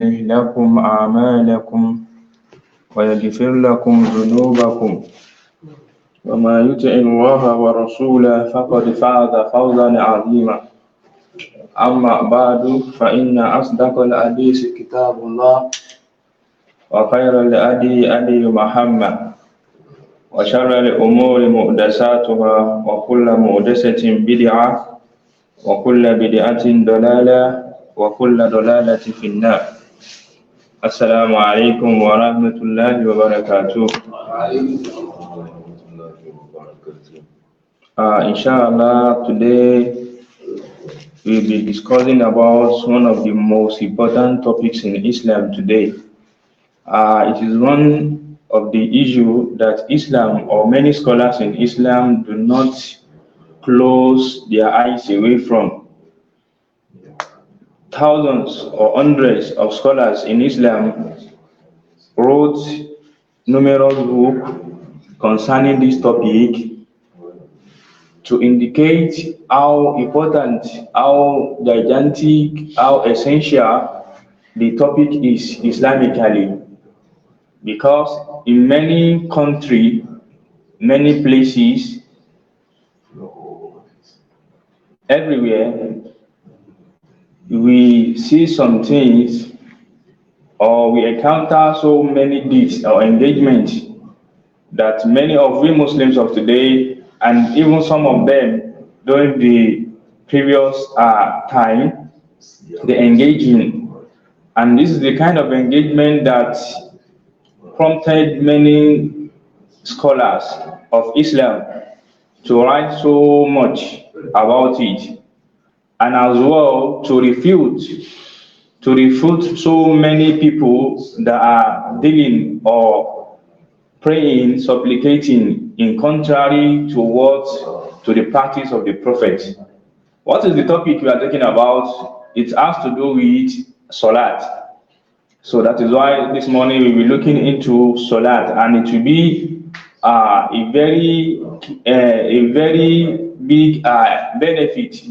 لكم أعمالكم ويغفر لكم ذنوبكم وما يطع الله ورسوله فقد فاز فوزا عظيما. أما بعد فإن أصدق الحديث كتاب الله وخير الهدي هدي محمد وشر الأمور محدثاتها وكل محدثة بدعة وكل بدعة ضلالة وكل ضلالة في النار. Assalamu alaikum wa rahmatullahi wa barakatuh. Inshallah, today we'll be discussing about one of the most important topics in Islam today. It is one of the issues that Islam or many scholars in Islam do not close their eyes away from. Thousands or hundreds of scholars in Islam wrote numerous books concerning this topic to indicate how important, how gigantic, how essential the topic is Islamically. Because in many countries, many places, everywhere, we see some things or we encounter so many deeds or engagements that many of we Muslims of today and even some of them during the previous time they engage in. And this is the kind of engagement that prompted many scholars of Islam to write so much about it, and as well to refute so many people that are dealing or praying, supplicating in contrary to the practice of the Prophet. What is the topic we are talking about? It has to do with Salat. So that is why this morning we will be looking into Salat, and it will be a very big benefit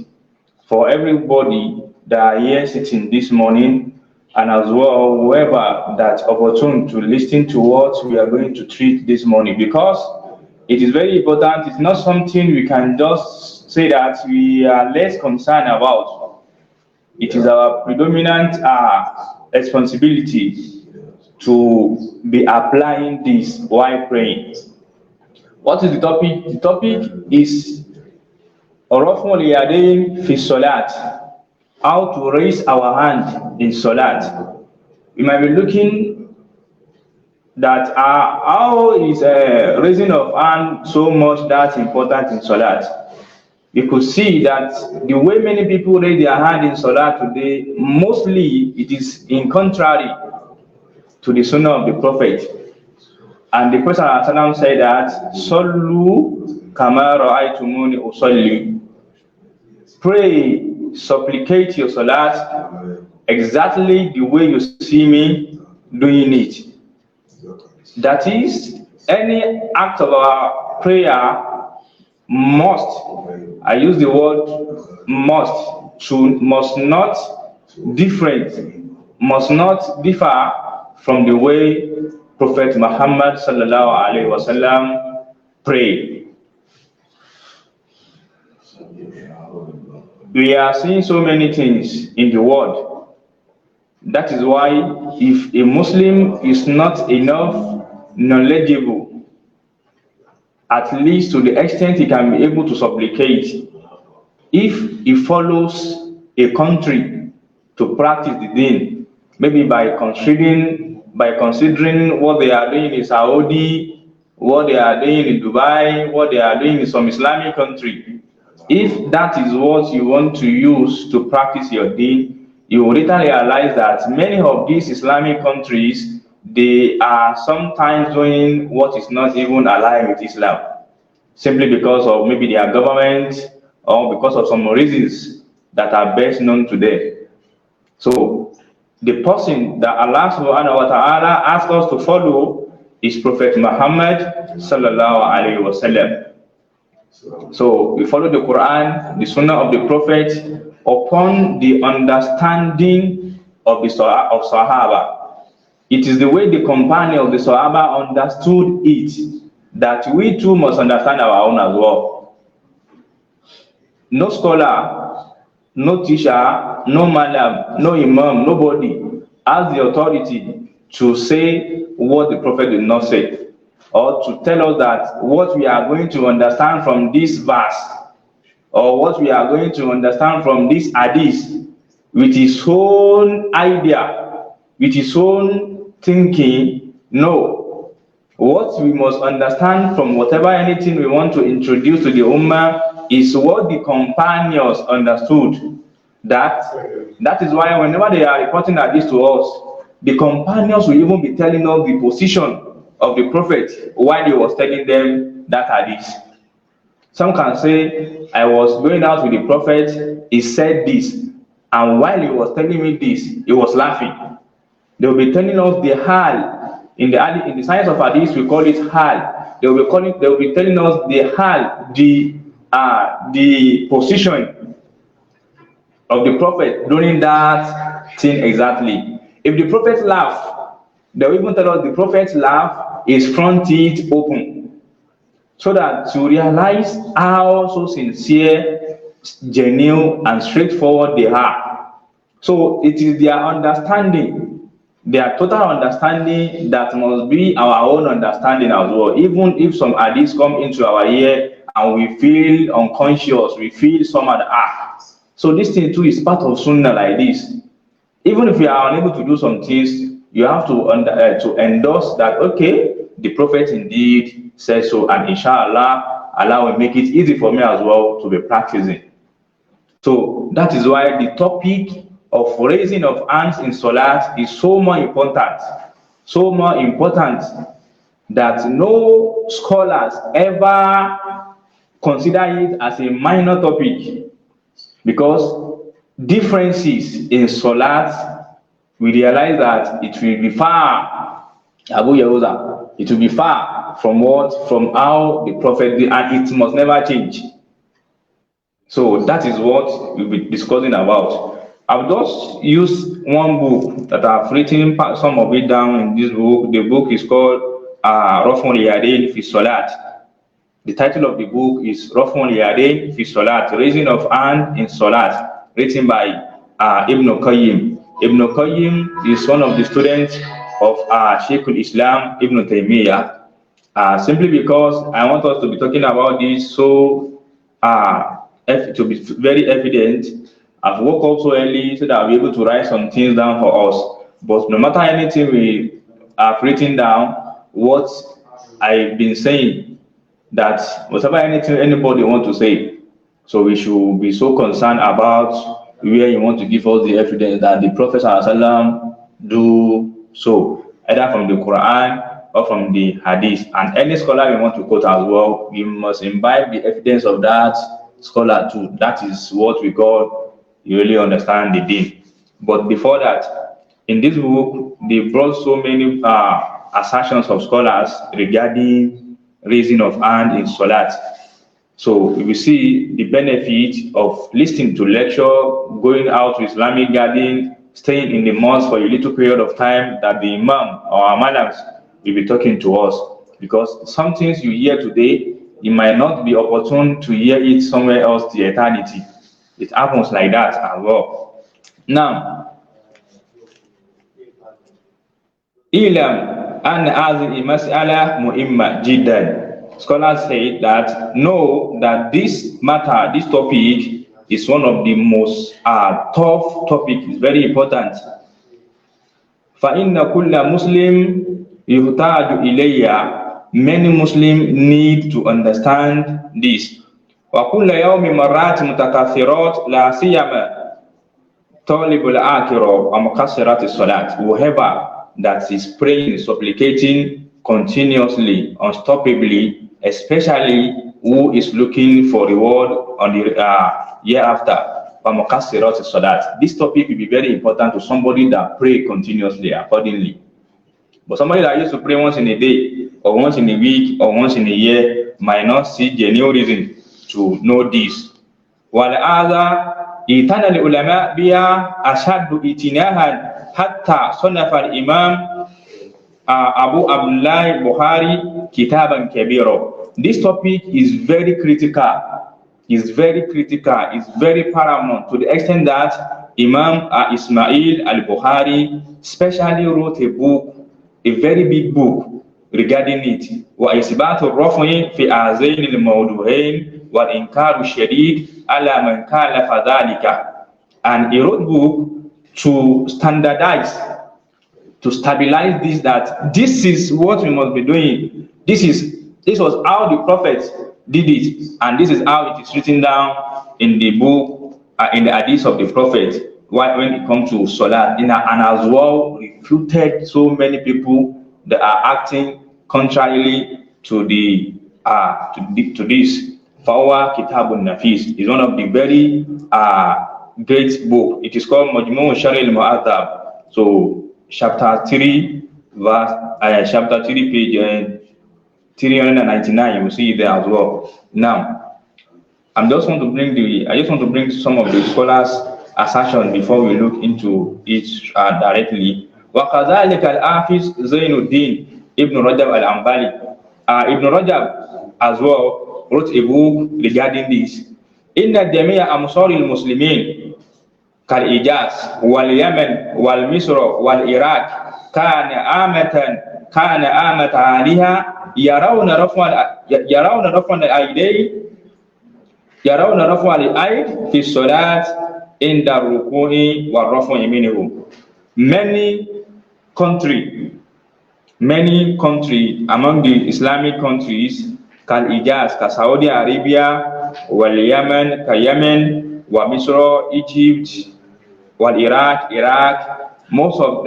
for everybody that are here sitting this morning, and as well whoever that's opportune to listen to what we are going to treat this morning, because it is very important. It's not something we can just say that we are less concerned about. It is our predominant responsibility to be applying this while praying. What is the topic? The topic is Raf'ul Yadayn fi Salat, how to raise our hand in Salat. We might be looking that how is raising of hand so much that's important in Salat. You could see that the way many people raise their hand in Salat today, mostly it is in contrary to the Sunnah of the Prophet. And the Prophet said that Sallu kama ra'aytumuni usalli. Pray, supplicate your Salat exactly the way you see me doing it. That is, any act of our prayer must, I use the word must not differ from the way Prophet Muhammad sallallahu alaihi wasallam prayed. We are seeing so many things in the world. That is why if a Muslim is not enough knowledgeable, at least to the extent he can be able to supplicate, if he follows a country to practice the deen, maybe by considering what they are doing in Saudi, what they are doing in Dubai, what they are doing in some Islamic country, if that is what you want to use to practice your deen, you will later realize that many of these Islamic countries, they are sometimes doing what is not even aligned with Islam, simply because of maybe their government or because of some reasons that are best known to them. So the person that Allah subhanahu wa ta'ala asks us to follow is Prophet Muhammad sallallahu alaihi wasallam. So we follow the Quran, the Sunnah of the Prophet, upon the understanding of the of Sahaba. It is the way the companion of the Sahaba understood it that we too must understand our own as well. No scholar, no teacher, no madam, no imam, nobody has the authority to say what the Prophet did not say, or to tell us that what we are going to understand from this verse, or what we are going to understand from this hadith with his own idea, with his own thinking. No. What we must understand from whatever anything we want to introduce to the Ummah is what the companions understood. That is why whenever they are reporting hadith to us, the companions will even be telling us the position of the Prophet while he was telling them that hadith. Some can say, I was going out with the Prophet, he said this, and while he was telling me this, he was laughing. They will be telling us the hal. In the science of hadith, we call it hal. They will be telling us the hal, the position of the Prophet during that thing exactly. If the Prophet laugh, they will even tell us the Prophet's laugh is front teeth open, so that to realize how so sincere, genuine, and straightforward they are. So it is their understanding, their total understanding, that must be our own understanding as well. Even if some hadiths come into our ear and we feel unconscious, we feel somehow so this thing too is part of Sunnah like this. Even if we are unable to do some things, you have to endorse that, okay, the Prophet indeed says so, and inshallah, Allah will make it easy for me as well to be practicing. So that is why the topic of raising of hands in Salat is so more important that no scholars ever consider it as a minor topic, because differences in Salat, we realize that it will be far, Abu Yahuza, it will be far from how the Prophet did, and it must never change. So that is what we'll be discussing about. I've just used one book that I've written some of it down in this book. The book is called Raf'ul Yadayn fi Salat. The title of the book is Raf'ul Yadayn fi Salat, Raising of Hand in Salat, written by Ibn Qayyim. Ibn Qayyim is one of the students of Shaykh al-Islam Ibn Taymiyyah. Simply because I want us to be talking about this so to be very evident, I've woke up so early so that I'll be able to write some things down for us. But no matter anything we have written down, what I've been saying, that whatever anything anybody want to say, so we should be so concerned about where you want to give us the evidence that the Prophet ﷺ do so, either from the Quran or from the Hadith. And any scholar we want to quote as well, we must imbibe the evidence of that scholar too. That is what we call you really understand the deen. But before that, in this book, they brought so many assertions of scholars regarding raising of hand in Salat. So we see the benefit of listening to lecture, going out to Islamic garden, staying in the mosque for a little period of time, that the Imam or our madams will be talking to us. Because some things you hear today, it might not be opportune to hear it somewhere else to eternity. It happens like that as well. Now, Ilam an hadhihi mas'ala muhimma jiddan. Scholars say that know that this matter, this topic, is one of the most tough topics. It's very important. فَإِنَّ كُلَّ مُسْلِمٍ يُحْتَاجُ إِلَيْهَا. Many Muslims need to understand this. وَكُلَّ يَوْمِ مَرَّاتِ مُتَكَثِّرَاتِ لَا سِيَّمَا طَالِبُ الْآخِرَةِ وَمُقَصِّرَاتِ الصَّلَاةِ. Whoever that is praying, supplicating continuously, unstoppably, especially who is looking for reward on the year after. This topic will be very important to somebody that pray continuously accordingly. But somebody that used to pray once in a day, or once in a week, or once in a year might not see genuine reason to know this. While other eternal ulama biya ashaddu itinahan حتى صنف الإمام Abu Abdullah Buhari Kitaban Kabiro. This topic is very critical. Is very critical. Is very paramount to the extent that Imam Ismail al-Bukhari specially wrote a book, a very big book regarding it. وإثبات الرفع في هذين الموضوعين والإنكار الشديد على من كالف ذلك. And he wrote book to standardize, to stabilize this, that this is what we must be doing. This was how the prophets did it, and this is how it is written down in the book, in the hadith of the prophet when it comes to salat. And as well refuted so many people that are acting contrarily to the to this. Fawa Kitabun Nafis is one of the very great book. It is called Majmu' Shari al-Mu'adhab. So chapter 3, page 399, you will see it there as well. Now, I just want to bring some of the scholars' assertion before we look into it directly. وَكَذَلِكَ الْحَافِظ زَيْنُ الدِّينِ Ibn Rajab al-Ambali. Ibn Rajab as well wrote a book regarding this. إِنَّ الْجَمِيعَ أَمْصَارِ الْمُسْلِمِينَ كالإجاز واليمن والمصر والعراق كان آمة عليها يرون رفع الأيد في الصلاة عند الركوع والرفع منه. Many country among the Islamic countries كالإجاز كسعودي Arabia واليمن كيمن ومصر Egypt Iraq, most of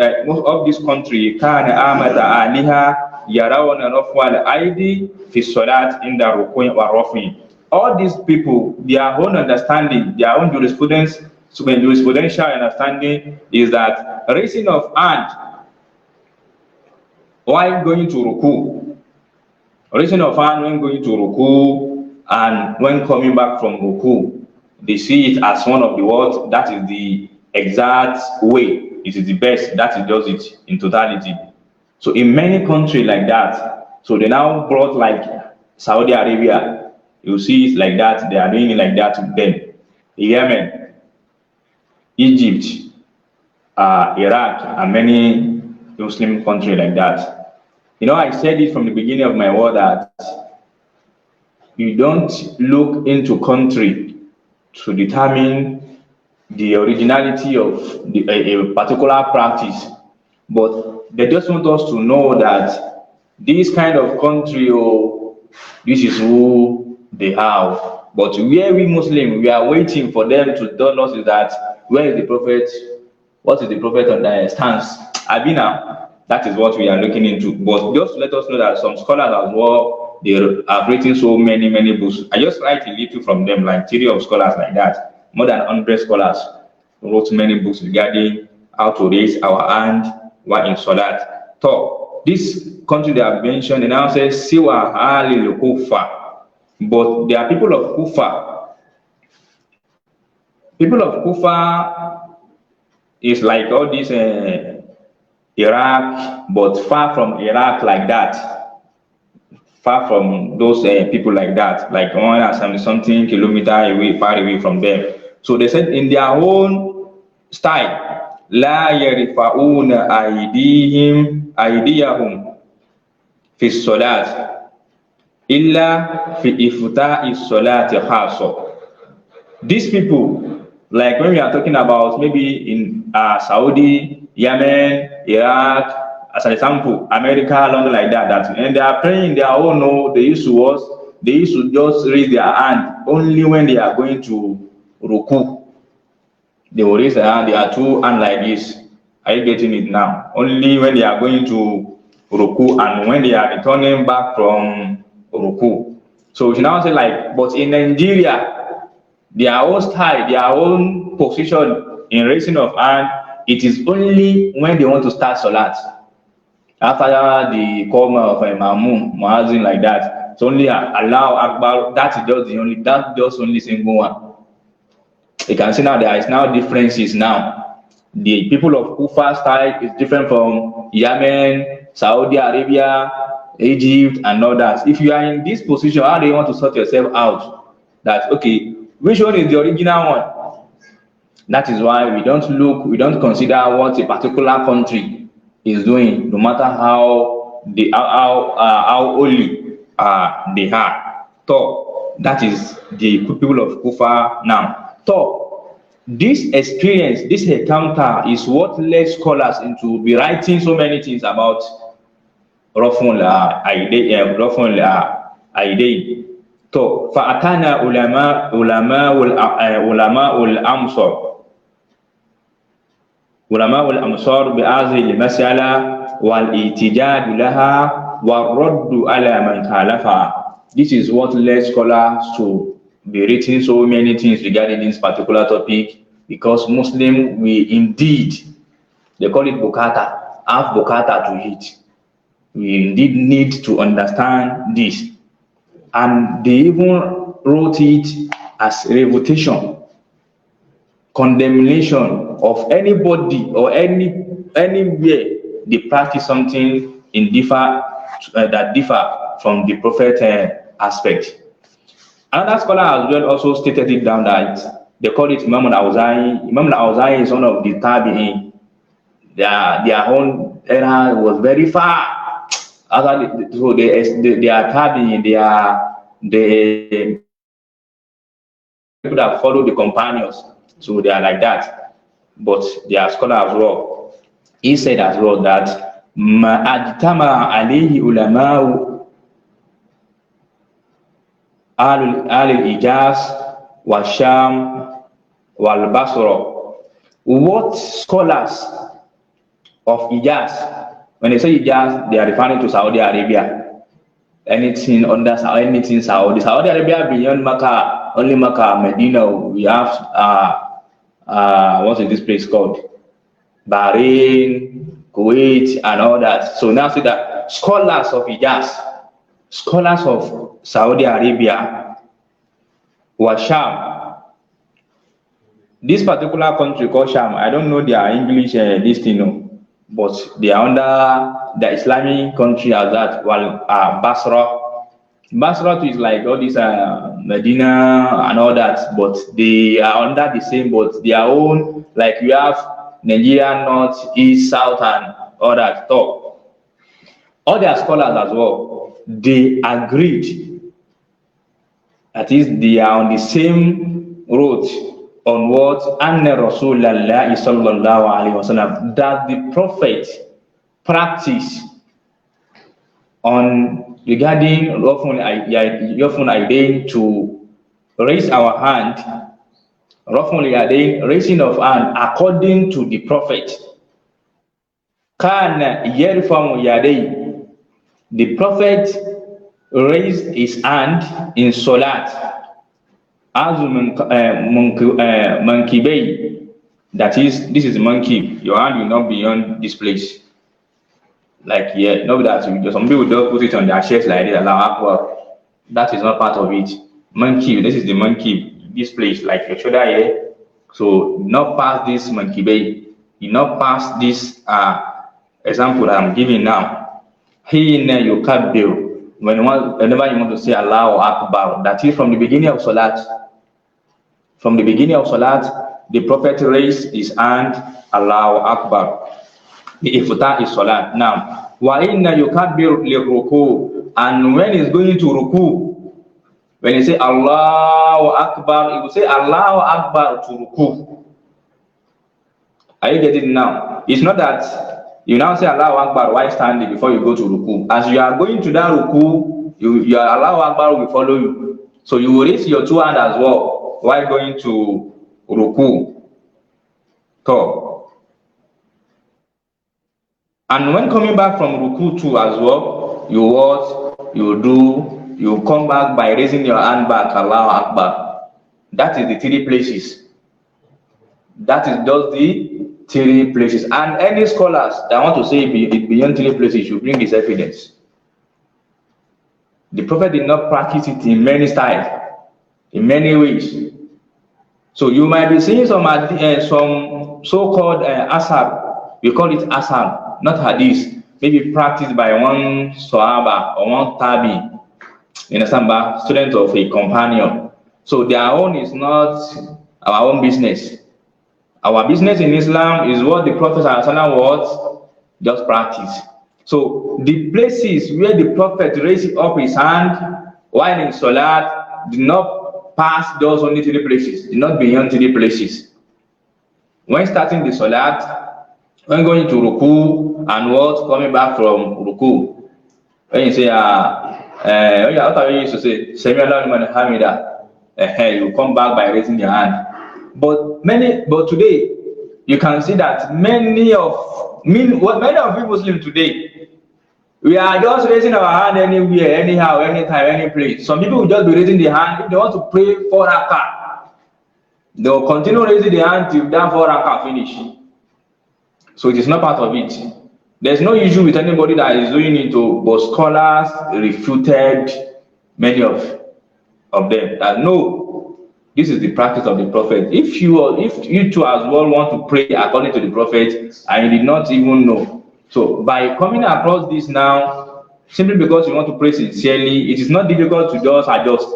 this country كان آمد عليها يرون رفع الأيدي في الصلاة عند الركوع والرفع. All these people, their own understanding, their own jurisprudential understanding is that raising of hand while going to ruku, and when coming back from ruku, they see it as one of the words that is the exact way, it is the best, that it does it in totality. So in many countries like that, so they now brought like Saudi Arabia, you see it like that, they are doing it like that to them. Yemen, Egypt, Iraq, and many Muslim countries like that. You know, I said it from the beginning of my word that you don't look into country to determine the originality of a particular practice, but they just want us to know that this kind of country, this is who they have. But where we Muslims, we are waiting for them to tell us is that where is the prophet? What is the prophet on their stance? Abina, that is what we are looking into. But just let us know that some scholars as well, they have written so many books. I just write a little from them, like 3 of scholars like that. More than 100 scholars wrote many books regarding how to raise our hand while in salat. So this country they have mentioned, and now says Siwa Alil Kufa. But there are people of Kufa. People of Kufa is like all this Iraq, but far from Iraq like that. Far from those people like that, like 170 kilometers away, far away from them. So they said in their own style, La yarifa'una aydiyahum fi salat illa fi ifta'i salati khaso. These people, like when we are talking about maybe in Saudi, Yemen, Iraq, as an example, America, London, like that, and they are praying their own. No, they used to just raise their hand only when they are going to ruku. They will raise their hand, they are two hands like this. Are you getting it now? Only when they are going to ruku and when they are returning back from ruku. So we should now say like, but in Nigeria, their own style, their own position in raising of hand, it is only when they want to start salat. After the call of Muazzin like that, it's only Allah Akbar. That's just only single one. You can see now there is now differences now. The people of Kufa style is different from Yemen, Saudi Arabia, Egypt, and others. If you are in this position, how do you want to sort yourself out? That okay, which one is the original one? That is why we don't consider what a particular country is doing, no matter how holy they are. So that is the people of Kufa now. So this experience, this encounter is what led scholars into be writing so many things about Raful Aidei. So فأتانا علماء الأمصار بهذه المسألة والاحتجاج لها والرد على من خالفها. This is what led scholars to be writing so many things regarding this particular topic, because Muslim, we indeed, they call it bukata, have bukata to it. We indeed need to understand this. And they even wrote it as refutation, condemnation of anybody or anywhere they practice something in that differ from the prophet aspect. Another scholar as well also stated it down that they call it Imam al-Awza'i. Imam al-Awza'i is one of the tabi'in. Their own era was very far. So they are tabi'in. They people that follow the companions. So they are like that. But they are scholars as well. He said as well that ma ajtama alayhi ulama'u al-Ijaz wa Sham wal Basra. What scholars of Ijaz, when they say Ijaz, they are referring to Saudi Arabia. Anything under anything Saudi Arabia beyond Makkah, only Makkah, Medina. We have what is this place called? Bahrain, Kuwait, and all that. So now see that scholars of Ijaz, scholars of Saudi Arabia, was Sham. This particular country called Sham, I don't know their English this thing, no, but they are under the Islamic country as that. While Basra too is like all this Medina and all that, but they are under the same, but their own, like you have Nigeria, North, East, South, and all that stuff. All their scholars as well, they agreed, that is, they are on the same road on what Anna Rasulullah sallallahu alaihi wasallam, that the Prophet practice on regarding Raful Aidin to raise our hand, Raful Aidin, raising of hand according to the Prophet. Kana yarfa'u yadayhi, the Prophet raised his hand in Salat as mankibay, that is, this is mankib, your hand will not be on this place. Like, yeah, no, that some people don't put it on their chest like this, Allahu Akbar. That is not part of it. Mankib, this is the mankib, this place, like your shoulder here. So not past this mankibay, you not pass this example that I'm giving now. Hina yukabbir, whenever you want to say Allahu Akbar, that is from the beginning of Salat. From the beginning of Salat, the Prophet raised his hand, Allahu Akbar. The iftah is Salat. Now, wa inna yukabbir liruku, and when he's going to ruku, when he say Allahu Akbar, he will say Allahu Akbar to ruku. Are you getting it now? It's not that you now say Allahu Akbar while standing before you go to ruku. As you are going to that ruku, your Allahu Akbar will follow you. So you will raise your two hands as well while going to ruku. So, and when coming back from ruku too as well, you come back by raising your hand back, Allahu Akbar. That is the three places. That is just the three places. And any scholars that want to say it beyond three places should bring this evidence. The Prophet did not practice it in many styles, in many ways. So you might be seeing some so-called asar. We call it asar, not hadith. Maybe practiced by one sahaba or one tabi, in a samba, student of a companion. So their own is not our own business. Our business in Islam is what the Prophet was just practice. So the places where the Prophet raised up his hand while in Salat did not pass those only 3 places, did not beyond 3 places. When starting the Salat, when going to Ruku and what coming back from Ruku, when you say what are you used to say? Sami Allahu liman hamida. You come back by raising your hand. But today you can see that many of we Muslims today, we are just raising our hand anywhere, anyhow, anytime, any place. Some people will just be raising their hand if they want to pray 4 rakah. They will continue raising their hand till that 4 rakah finish. So it is not part of it. There's no issue with anybody that is doing it, but scholars refuted many of them that no, this is the practice of the Prophet. If you too as well want to pray according to the Prophet and you did not even know, so by coming across this now, simply because you want to pray sincerely, it is not difficult to just adjust.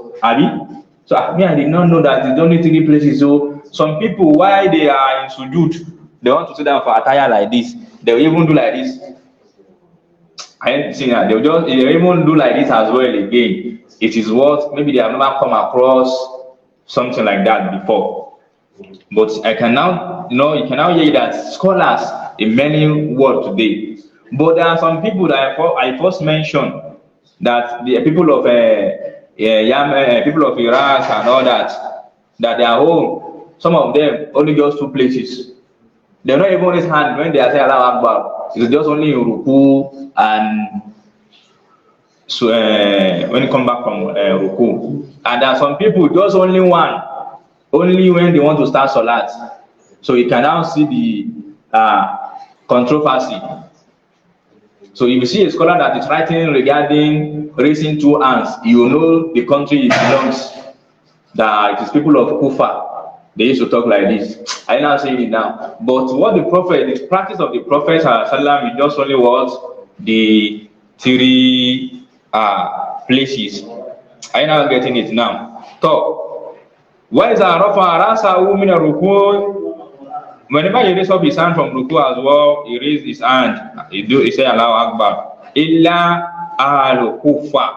So I did not know that it's only 3 places. So some people, while they are in sujood, they want to sit down for attire like this. They will even do like this. I ain't seen that. They will even do like this as well again. It is what maybe they have never come across something like that before. But I can now, you can now hear that scholars in many words today. But there are some people that I first mentioned, that the people of people of Iraq and all that they are home. Some of them only just 2 places. They don't even raise hand when they are saying Allahu Akbar. It's just only in Ruku and so when you come back from Ruku. And there are some people just only one, only when they want to start Salat. So you can now see the controversy. So if you see a scholar that is writing regarding raising 2 hands, you know the country it belongs. That it is people of Kufa. They used to talk like this. I now say it now. But what the practice of the Prophet is just only was the 3 places. I now getting it now. So, why is whenever he raise up his hand from Ruku as well, he raise his hand. He say Allahu Akbar. Illa al Kufa.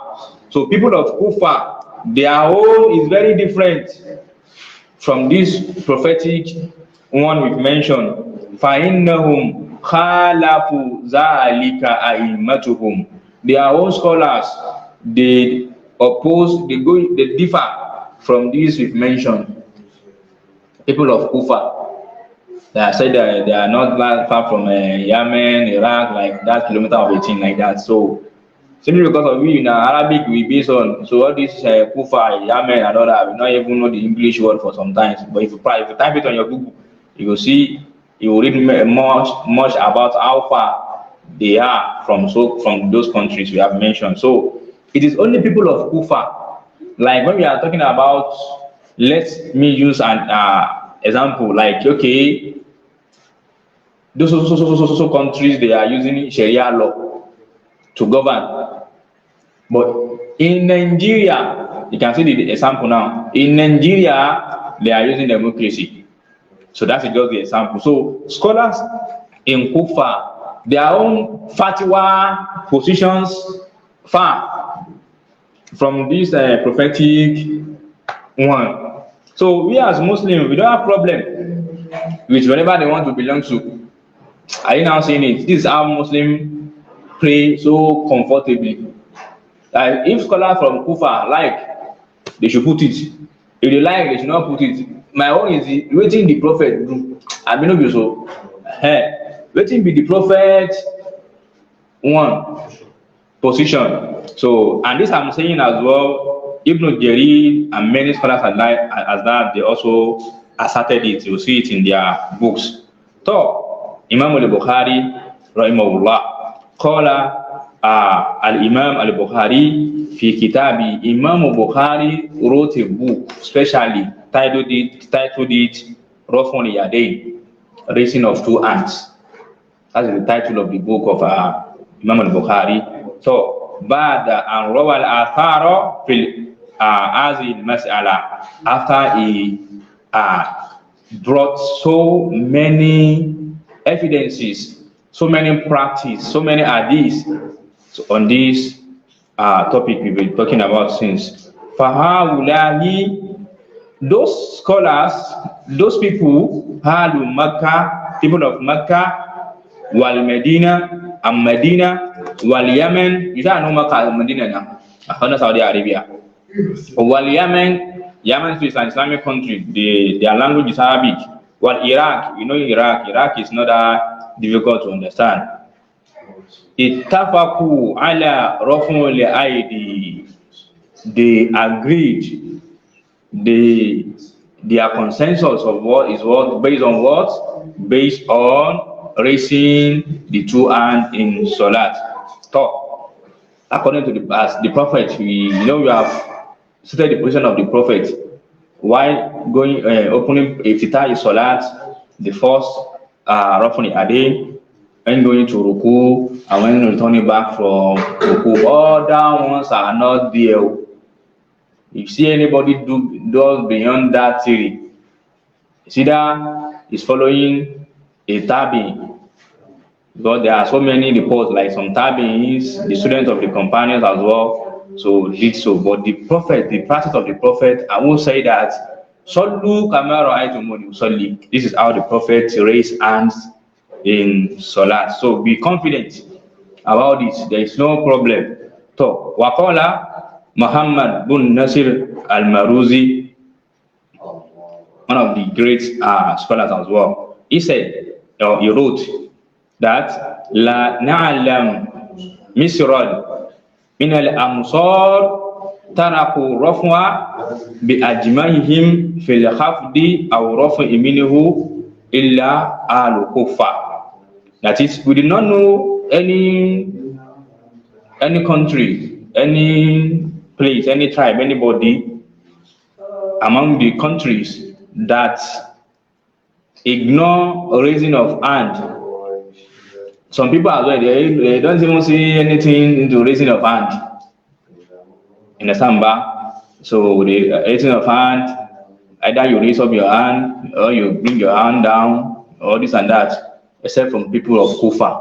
So people of Kufa, their own is very different from this prophetic one we've mentioned. فَإِنَّهُمْ خَالَفُوا ذَلِكَ أَئِمَّتُهُمْ. Their own scholars, they differ from this we've mentioned. People of Kufa, they said that they are not that far from Yemen, Iraq, like that kilometer of 18, like that. So simply because of we in Arabic we based on, so all this Kufa, Yemen and all that, we not even know the English word for sometimes. But if you type it on your Google, you will see, you will read much about how far they are from those countries we have mentioned. So it is only people of Kufa. Like when we are talking about, let me use an example, like okay, those so countries, they are using Sharia law to govern. But in Nigeria, you can see the example now. In Nigeria, they are using democracy. So that's just the example. So scholars in Kufa, their own fatwa positions far from this prophetic one. So we as Muslims, we don't have problem with whatever they want to belong to. Are you now seeing it? This is how Muslims pray so comfortably. Like if scholars from Kufa like, they should put it. If they like, they should not put it. My own is waiting the prophet do. I mean, not so. Waiting be the prophet one position. So, and this I'm saying as well. Ibn Jarir and many scholars as that, they also asserted it. You see it in their books. So, Imam al-Bukhari, rahimahullah, qala al-Imam al-Bukhari fi kitabi. Imam al-Bukhari wrote a book, especially titled it Raf'ul Yadayn, raising of two hands. That's the title of the book of Imam al-Bukhari. So, Ba'da an rawa al-athara fil hadhihi al-mas'ala, after he brought so many evidences, so many practice, so many hadiths on this topic we've been talking about since. Fahawulahi, those scholars, those people, Halu Makkah, people of Makkah, Wal Medina, and Medina, Wal Yemen. You don't know Makkah and Medina now. Saudi Arabia. Wal Yemen, Yemen is an Islamic country. Their language is Arabic. Wal Iraq, you know Iraq. Iraq is not that difficult to understand. Ittafaqu ala raf'ul aidi. They agreed. Their consensus of what is what based on what? Based on raising the two hands in salat. So, according to the prophet, we have stated the position of the prophet while going opening iftitah salat, the first raf'ul adayn, when going to ruku and when returning back from ruku. Other ones are not there. If you see anybody does beyond that theory, it's either is following a tabi, because there are so many reports, like some tabi'ins, the students of the companions as well, so did so. But the prophet, the practice of the prophet, I will say that Sallu kama ra'aytumuni usalli. This is how the prophet raised hands in salat. So be confident about this. There is no problem. So waqala Muhammad bin Nasir al-Maruzi, one of the great scholars as well, he said, or he wrote that la na'lam misran min al-amsar taraku raf'a bi ajmaihim fil khafdi aw raf'i minhu illa al-Kufa. That is, we did not know any country, any place, any tribe, anybody among the countries that ignore raising of hand. Some people as well, they don't even see anything into raising of hand in the samba. So the raising of hand, either you raise up your hand or you bring your hand down, or this and that, except from people of Kufa.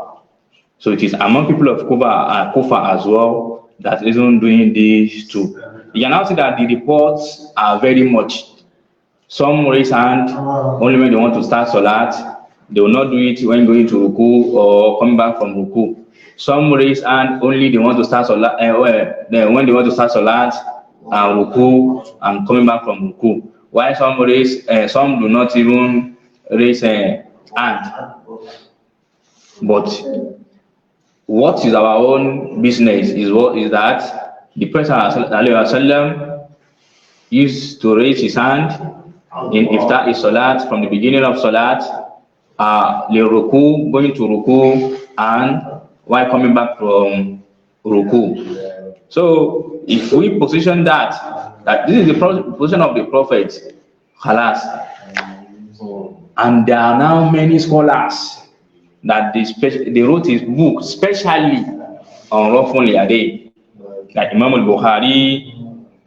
So it is among people of Kufa as well that isn't doing this too. You can now see that the reports are very much. Some raise hand only when they want to start salat. They will not do it when going to ruku or coming back from ruku. Some raise hand only they want to start salat when they want to start salat and ruku and coming back from ruku. While some do not even raise hand. But what is our own business is that the Prophet ﷺ used to raise his hand in iftah salat from the beginning of salat, ruku, going to ruku, and while coming back from ruku. So if we position that this is the position of the Prophet, khalas, and there are now many scholars that they wrote his book specially on Raf'ul Yadayn, like Imam al-Bukhari,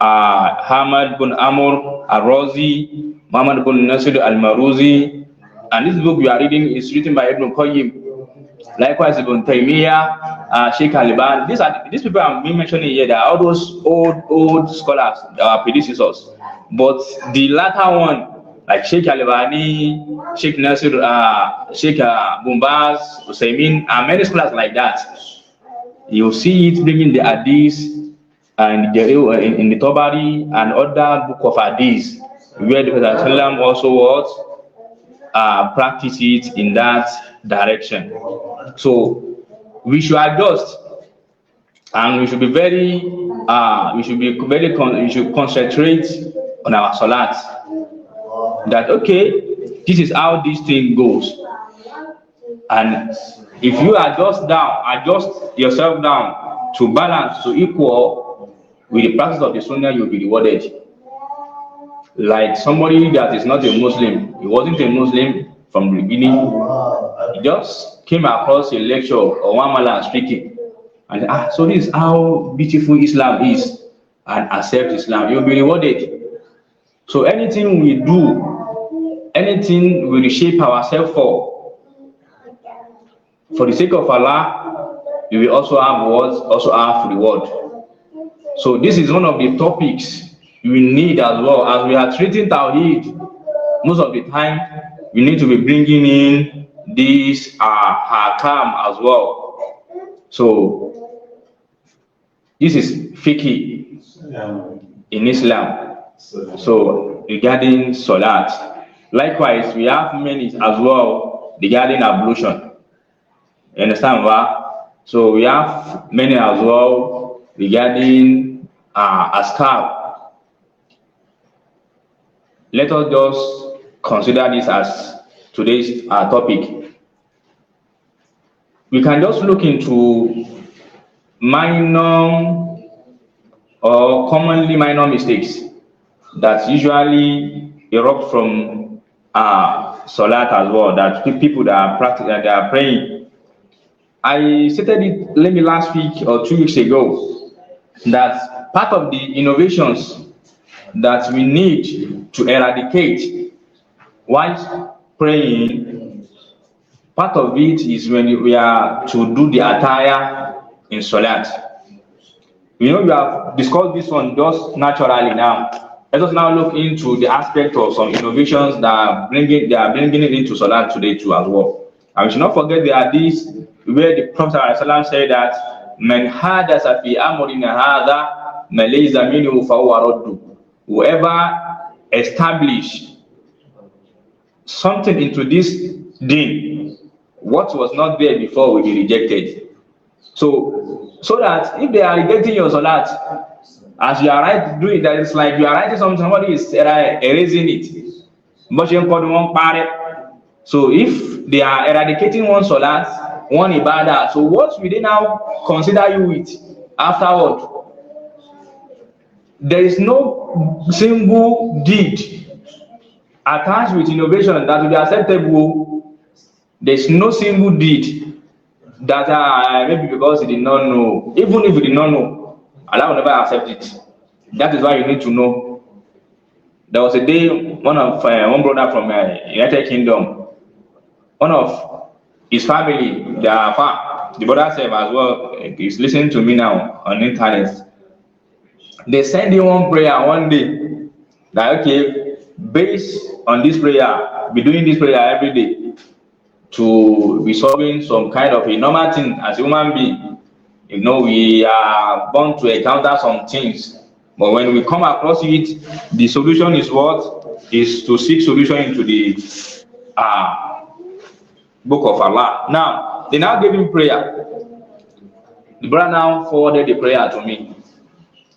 Ahmad bin Amr al-Razi, Muhammad bin Nasir al-Maruzi, and this book we are reading is written by Ibn Qayyim. Likewise, Ibn Taymiyyah, Sheikh Al-Albani. These people I'm mentioning here, they are all those old scholars, our predecessors. But the latter one, like Sheikh Al-Albani, Sheikh Nasir, Sheikh Bumbaz, Usaymin, and many scholars like that. You see it bringing the hadith and in the Tabari and other book of hadith, where the Prophet also practice it in that direction. So we should adjust, and we should be we should concentrate on our salat. That okay, this is how this thing goes, and if you adjust yourself down to balance, to equal with the practice of the Sunnah, you'll be rewarded. Like somebody that is not a Muslim, he wasn't a Muslim from the beginning. He just came across a lecture or one man speaking, and so this is how beautiful Islam is, and accept Islam. You'll be rewarded. So anything we do, anything we reshape ourselves for the sake of Allah, we will also have words, also have reward. So this is one of the topics we need as well. As we are treating Tawheed, most of the time we need to be bringing in this Hakam as well. So this is fiqh in Islam. So regarding Salat, likewise we have many as well regarding ablution. You understand what? So we have many as well regarding Askar. Let us just consider this as today's topic. We can just look into minor or commonly minor mistakes that usually erupt from Salat as well, that people that are practicing, that are praying. I stated it maybe last week or 2 weeks ago that part of the innovations that we need to eradicate while praying, part of it is when we are to do the attire in Salat. You know, we have discussed this one just naturally now. Let us now look into the aspect of some innovations that are bringing it into Salat today too as well. And we should not forget the hadith where the Prophet ﷺ said that "Man hadasa fi amrina hadha ma laysa minhu fahuwa raddu." Whoever establish something into this deen, what was not there before will be rejected. So that if they are rejecting your Salat, as you are doing that, it's like you are writing something, somebody is erasing it. So if they are eradicating one Salat, one Ibadah, so what will they now consider you with afterward? There is no single deed attached with innovation that will be acceptable. There is no single deed that maybe because he did not know, even if he did not know, Allah will never accept it. That is why you need to know. There was a day one brother from United Kingdom, one of his family, the brother said as well, he's listening to me now on the internet. They send him one prayer one day, like, okay, based on this prayer, be doing this prayer every day to be solving some kind of a normal thing as a human being. You know, we are born to encounter some things, but when we come across it, the solution is what? Is to seek solution into the book of Allah. Now, they now gave him prayer. The brother now forwarded the prayer to me.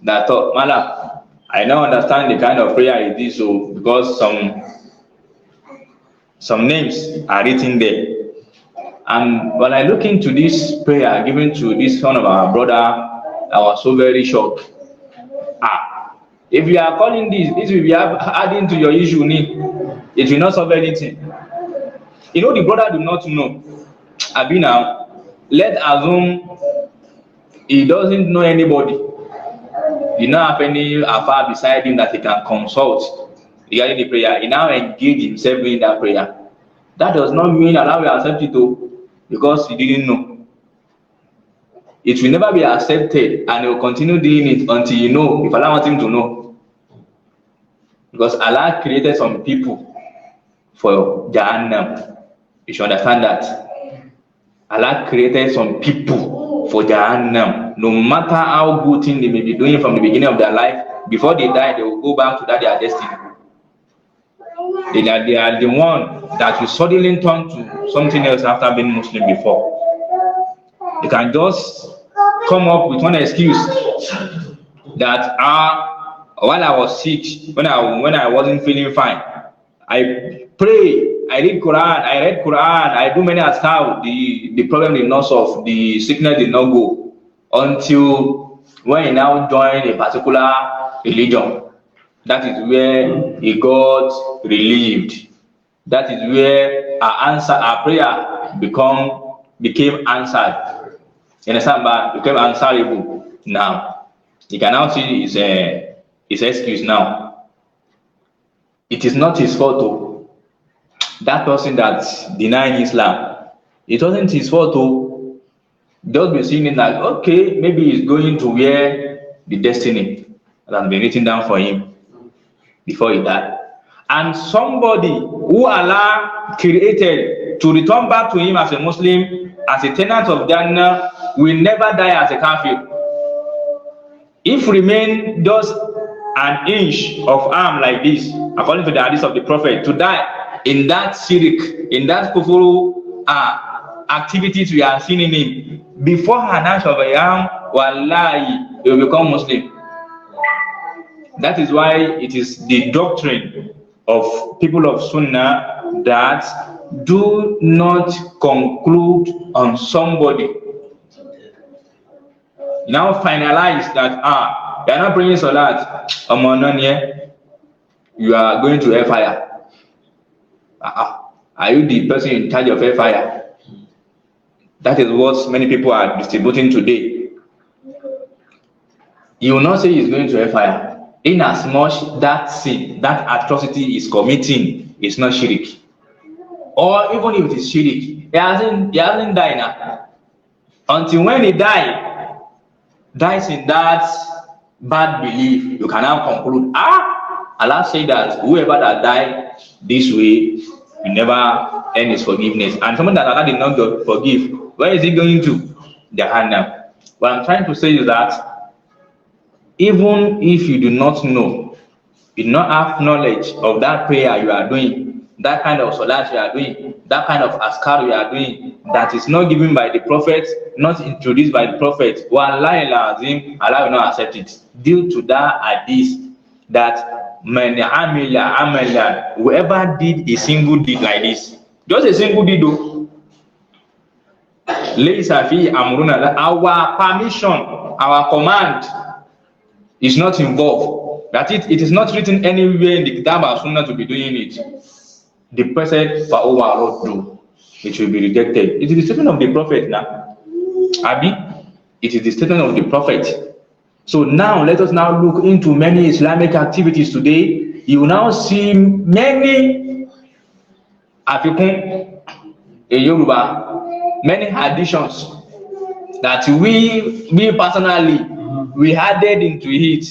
That thought, Mala, I now understand the kind of prayer it is, so because some names are written there. And when I look into this prayer given to this one of our brother, I was so very shocked. If you are calling this will be adding to your issue, it will not solve anything. You know, the brother do not know. Abi now, let's assume he doesn't know anybody. He don't have any afar beside him that he can consult regarding the prayer. He now engage himself in that prayer. That does not mean Allah will accept it though, because he didn't know. It will never be accepted, and he will continue doing it until you know, if Allah wants him to know. Because Allah created some people for Jahannam. You should understand that. Allah created some people for Jahannam. No matter how good thing they may be doing from the beginning of their life, before they die, they will go back to that their destiny. They are the one that will suddenly turn to something else after being Muslim before. They can just come up with one excuse that while I was sick, when I wasn't feeling fine, I pray, I read Quran, I do many askar, the problem did not solve, the sickness did not go until when you now join a particular religion. That is where he got relieved. That is where our prayer became answered. You understand? But became answerable now. You can now see his excuse now. It is not his fault, though. That person that's denying Islam, it wasn't his fault, though. Just be seeing it like, okay, maybe he's going to where the destiny that has been written down for him before he died. And somebody who Allah created to return back to him as a Muslim, as a tenant of Jannah, will never die as a kafir. If remain just an inch of arm like this, according to the hadith of the Prophet, to die in that shirk, in that kufuru activities we are seeing in him, before an inch of a arm, wallahi, he will become Muslim. That is why it is the doctrine of people of Sunnah that do not conclude on somebody. Now finalize that you are not praying salat, you are going to hellfire. Are you the person in charge of hellfire? That is what many people are distributing today. You will not say he is going to hellfire, in as much that sin, that atrocity is committing is not shirk. Or even if it is shirk, he hasn't died now. Until when he dies in that bad belief, you can now conclude, Allah said that whoever that died this way will never earn his forgiveness. And someone that Allah did not forgive, where is he going to? Jahannam. What I'm trying to say is that even if you do not know, you do not have knowledge of that prayer you are doing, that kind of salat you are doing, that kind of askar you are doing, that is not given by the Prophet, not introduced by the Prophet, wallahi lazim, Allah will not accept it. Due to that hadith, that man amila amalan, whoever did a single deed like this, just a single deed though, laysa fi amruna, our permission, our command is not involved. That it is not written anywhere in the Kitab or Sunnah to be doing it. The person for overall do, it will be rejected. It is the statement of the Prophet now. Abi, it is the statement of the Prophet. So now let us now look into many Islamic activities today. You will now see many African Yoruba, many additions that we personally we added into it.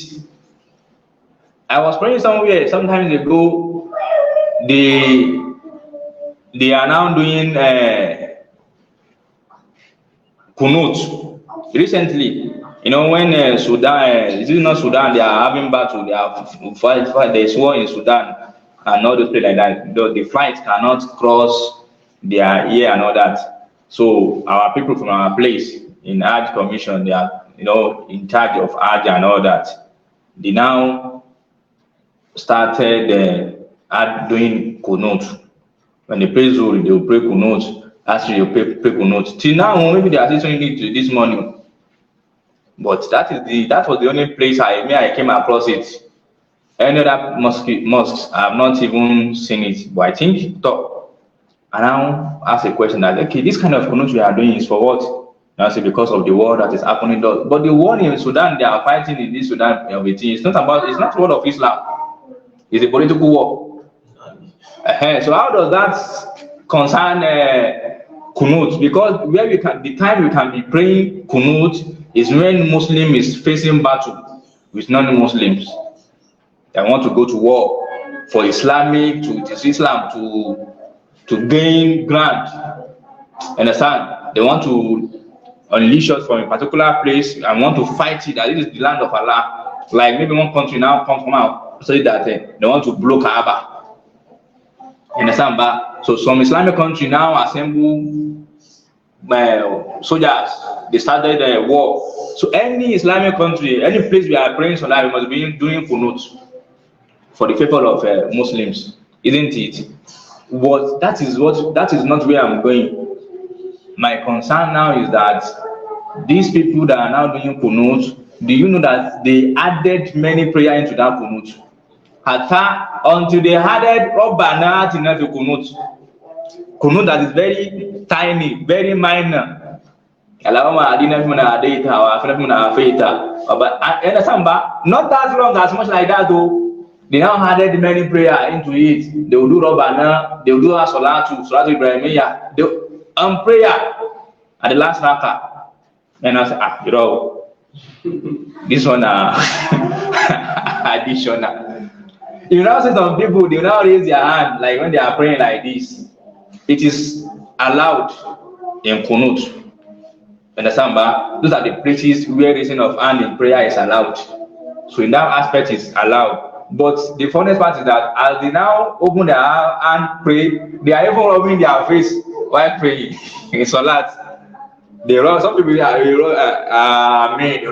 I was praying somewhere sometimes ago. They are now doing kunut. Recently, when Sudan, this is not Sudan, they are having battle. They are fight. There's war in Sudan and all those places like that. The flights cannot cross their ear and all that. So our people from our place in Hajj Commission, they are in charge of Hajj and all that. They now started doing kunut. When they pray Zuhr, they will pray kunut. Actually, they will pray kunut. Till now, maybe they are teaching it this morning. But that was the only place I came across it. Any other mosques, I have not even seen it. But I think, I now ask a question that, okay, this kind of kunut we are doing is for what? I say because of the war that is happening. But the war in Sudan, they are fighting in this Sudan. It's not war of Islam. It's a political war. So how does that concern kunut? Because the time we can be praying kunut is when Muslim is facing battle with non-Muslims. They want to go to war for Islam to gain ground. Understand? They want to unleash us from a particular place and want to fight it, that it is the land of Allah. Like maybe one country now come from out, say that they want to blow Kaaba. Understand? But so some Islamic country now assemble soldiers. They started a war. So any Islamic country, any place we are praying Salah, we must be doing kunut for the people of Muslims, isn't it? But that is not where I'm going. My concern now is that these people that are now doing kunut, do you know that they added many prayer into that kunut? Hatta until they added Rabbana Atina to Kunut. Kunut that is very tiny, very minor. Allahumma adina fimana adaita wa afina fimana afaita. But understand, not that long, as much like that though. They now added many prayer into it. They will do Rabbana, they will do Salatu Ibrahimiyya, they prayer at the last rakah. And I said, this one additional. You now see some people, they will now raise their hand like when they are praying like this. It is allowed in Kunut. Understand? Those are the places where raising of hand in prayer is allowed. So in that aspect, it's allowed. But the funniest part is that as they now open their hand and pray, they are even rubbing their face while praying. In Salat, they rub, some people they will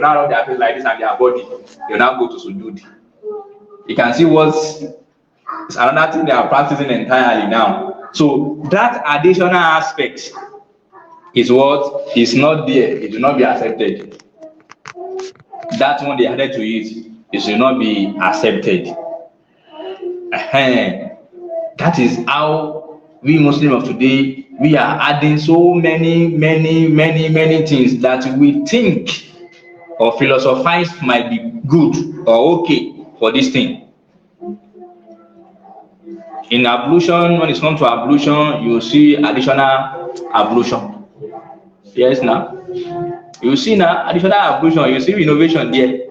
now rub their face like this and their body. They will now go to sujood. You can see what's another thing they are practicing entirely now. So that additional aspect is what is not there. It will not be accepted. That one they added to it. It should not be accepted. That is how we Muslims of today, we are adding so many things that we think or philosophize might be good or okay for this thing. In ablution, when it comes to ablution, you see additional ablution. Yes, now you see now additional ablution, you see innovation there.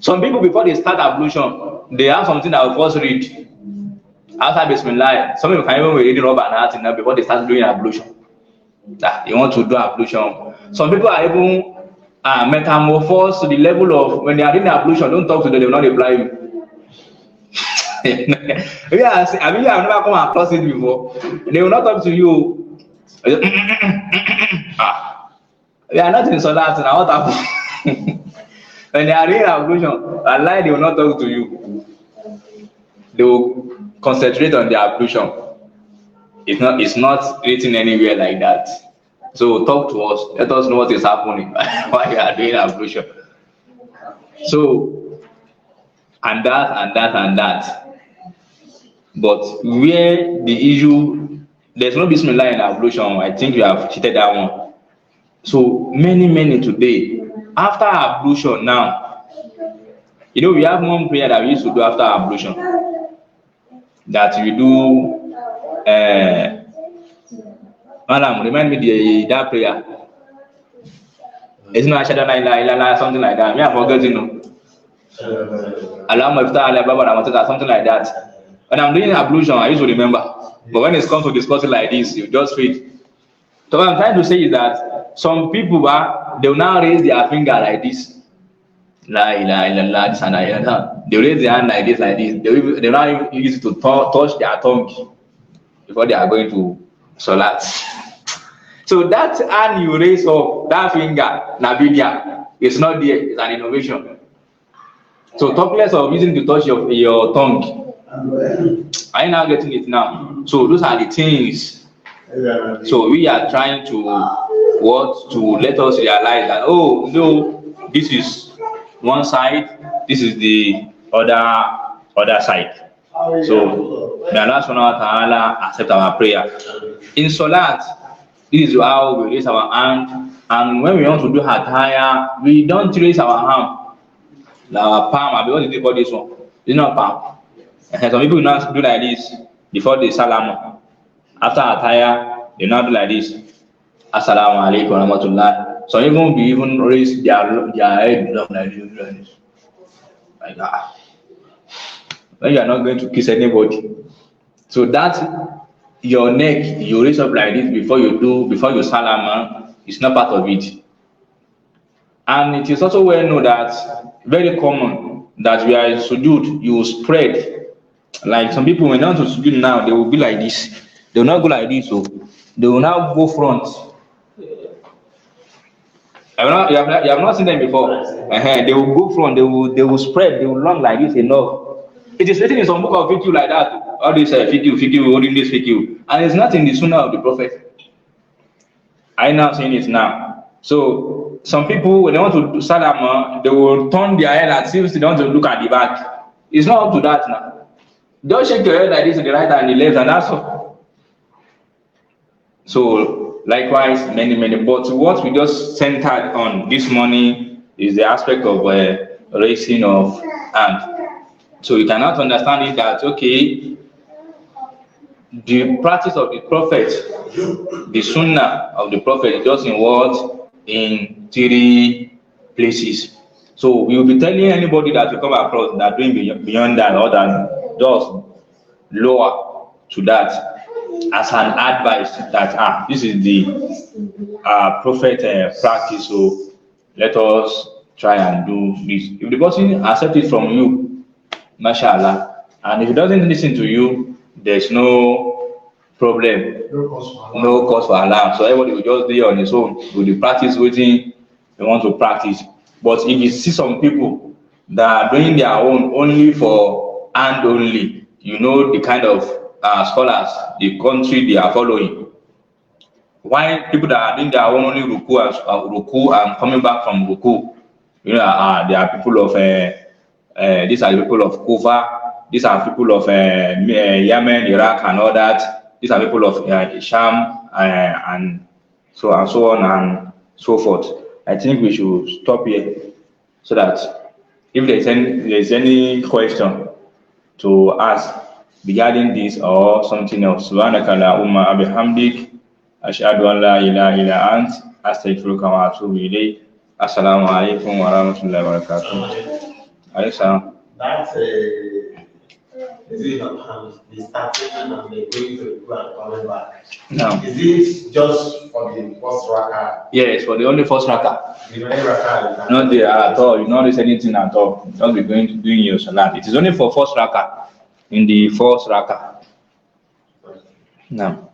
Some people, before they start ablution, they have something that will first read after Bismillah. Some people can even be reading Robert and now before they start doing ablution. They want to do ablution. Some people are even metamorphosed to the level of when they are doing ablution, don't talk to them, they will not reply you. Yes, I mean, I've never come across it before. They will not talk to you. We are not in Salat now. What happened? When they are doing ablution, Allah, they will not talk to you. They will concentrate on the ablution. It's not written anywhere like that. So talk to us. Let us know what is happening while you are doing ablution. So, and that. But where the issue, there's no Bismillah in ablution. I think you have cheated that one. So many today, after ablution now, we have one prayer that we used to do after ablution. That we do, Madam, remind me that prayer. It's not something like that. Me, I forget, something like that. When I'm doing ablution, I used to remember. But when it comes to discussing like this, you just feel. So what I'm trying to say is that some people, they will now raise their finger like this. La ilaha illallah, this and that. They raise their hand like this. They now use it to touch their tongue before they are going to Salat. So that hand you raise up, that finger, Nabidia, it's not there, it's an innovation. So talk less of using to touch your tongue. Are you now getting it now? So those are the things. So we are trying to let us realize that, oh no, this is one side, this is the other side. So may Allah subhanahu wa ta'ala accept our prayer. In Salat, this is how we raise our hand, and when we want to do Hadyu'Muhammad, we don't raise our hand, our palm. What did they call this one? It's not palm. Some people now do like this before the salam. After Hadyu'Muhammad, they now do like this. Assalamu alaikum wa rahmatullah. Some even raise their head down like this. Like that. When you are not going to kiss anybody. So that your neck, you raise up like this before you salam, it's not part of it. And it is also well known that very common that we are in sujood, you spread. Like some people when they want to sujood now, they will be like this. They will not go like this, so they will now go front. You have not seen them before. They will go front, they will spread, they will long like this enough. It is written in some book of fiqh like that. All this fiqh, holding this fiqh. And it's not in the Sunnah of the Prophet. I now saying it now. So some people, when they want to do salam, they will turn their head as if they want to look at the back. It's not up to that now. Just shake your head like this in the right and the left, and that's all. So likewise, many. But what we just centered on this morning is the aspect of raising of hand. So you cannot understand it that okay, the practice of the prophet, the Sunnah of the prophet is just in what? In 3 places. So we will be telling anybody that we come across that doing beyond that or than just lower to that as an advice that this is the prophet practice, so let us try and do this. If the person accept it from you, mashallah, and if he doesn't listen to you, there's no problem, no cause for alarm. So everybody will just be on his own with the practice waiting they want to practice. But if you see some people that are doing their own only for and only, you know the kind of scholars, the country they are following. Why people that are doing their own only ruku and coming back from ruku, you know, they are people of these are the people of Kufa, these are people of Yemen, Iraq, and all that. These are people of Sham and so on and so forth. I think we should stop here so that if there's any question to ask regarding this or something else. Subhanaka Allahumma wa bihamdik ashhadu an la ilaha illa ant astaghfiruka wa atubu ilayk. Assalamu alaikum wa rahmatullahi wa barakatuh. Alaykum. That's is it the starting and the going to the and coming back? No. Is it just for the first raka? Yes, for the only first raka. The only raka. Not there at all. You not listen anything at all. Just be going to doing your salat. It is only for first raka. In the first raka. No.